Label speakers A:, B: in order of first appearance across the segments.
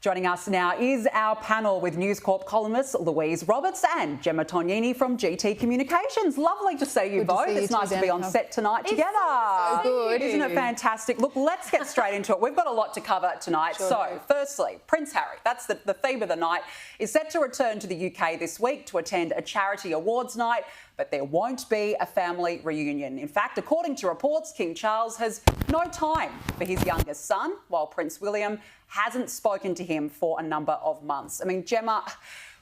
A: Joining us now is our panel with News Corp columnists Louise Roberts and Gemma Tognini from GT Communications. Lovely to see you both. It's nice to be on set tonight together.
B: So good.
A: Isn't it fantastic? Look, let's get straight into it. We've got a lot to cover tonight.
B: Sure.
A: So, firstly, Prince Harry, that's the theme of the night, is set to return to the UK this week to attend a charity awards night, but there won't be a family reunion. In fact, according to reports, King Charles has no time for his youngest son, while Prince William hasn't spoken to him for a number of months. I mean, Gemma,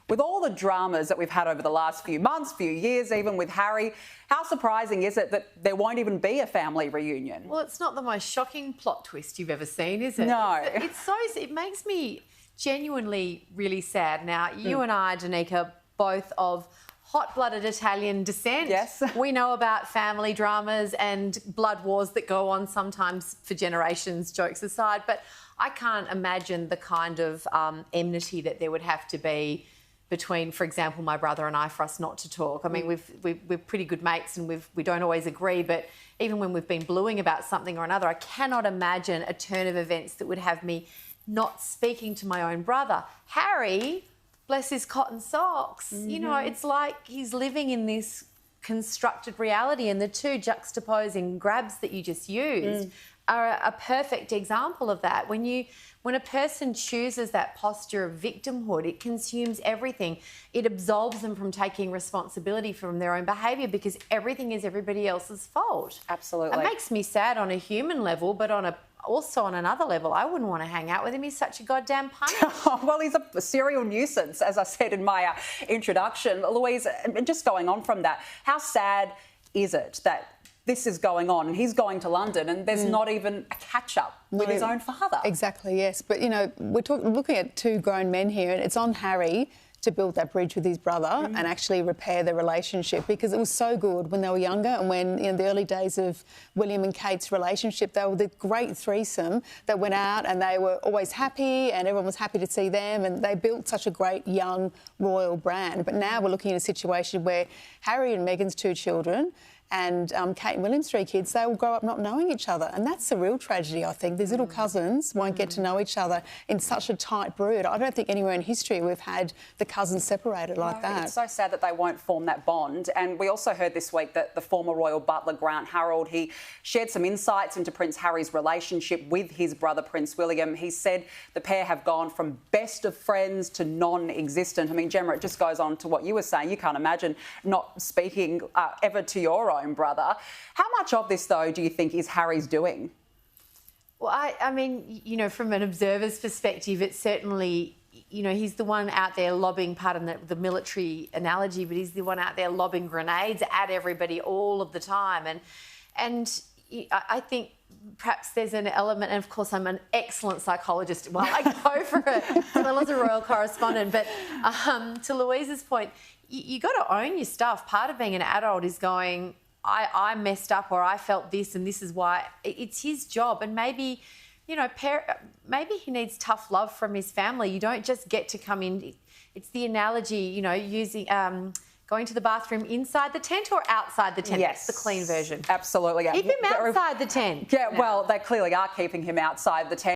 A: with all the dramas that we've had over the last few months, few years, even with Harry, how surprising is it that there won't even be a family reunion?
B: Well, it's not the most shocking plot twist you've ever seen, is it?
A: No.
B: It makes me genuinely really sad. Now, you and I, Danica, both of hot-blooded Italian descent.
A: Yes.
B: We know about family dramas and blood wars that go on sometimes for generations, jokes aside, but I can't imagine the kind of enmity that there would have to be between, for example, my brother and I for us not to talk. I mean, we're pretty good mates and we don't always agree, but even when we've been bluing about something or another, I cannot imagine a turn of events that would have me not speaking to my own brother. Harry, bless his cotton socks, you know, it's like he's living in this constructed reality, and the two juxtaposing grabs that you just used are a perfect example of that. When a person chooses that posture of victimhood, it consumes everything. It absolves them from taking responsibility from their own behaviour because everything is everybody else's fault.
A: Absolutely.
B: It makes me sad on a human level, but also on another level, I wouldn't want to hang out with him. He's such a goddamn punish.
A: Well, he's a serial nuisance, as I said in my introduction. Louise, just going on from that, how sad is it that this is going on and he's going to London and there's not even a catch-up with his own father?
C: Exactly, yes. But, you know, we're looking at two grown men here, and it's on Harry to build that bridge with his brother and actually repair the relationship, because it was so good when they were younger, and when in the early days of William and Kate's relationship, they were the great threesome that went out and they were always happy and everyone was happy to see them, and they built such a great young royal brand. But now we're looking at a situation where Harry and Meghan's two children and Kate and William's three kids, they will grow up not knowing each other. And that's the real tragedy, I think. These little cousins won't get to know each other in such a tight brood. I don't think anywhere in history we've had the cousins separated like that.
A: It's so sad that they won't form that bond. And we also heard this week that the former royal butler, Grant Harold, he shared some insights into Prince Harry's relationship with his brother, Prince William. He said the pair have gone from best of friends to non-existent. I mean, Gemma, it just goes on to what you were saying. You can't imagine not speaking ever to your own brother. How much of this, though, do you think is Harry's doing?
B: Well, I mean, you know, from an observer's perspective, it's certainly, you know, he's the one out there lobbing, pardon the military analogy, but he's the one out there lobbing grenades at everybody all of the time. And I think perhaps there's an element, and of course I'm an excellent psychologist while I go for it, as well as a royal correspondent, but to Louise's point, you got to own your stuff. Part of being an adult is going, I messed up, or I felt this and this is why. It's his job, and maybe, you know, maybe he needs tough love from his family. You don't just get to come in. It's the analogy, you know, using going to the bathroom inside the tent or outside the tent.
A: Yes.
B: That's the clean version.
A: Absolutely. Yeah.
B: Keep him outside the tent.
A: Yeah, well, they clearly are keeping him outside the tent.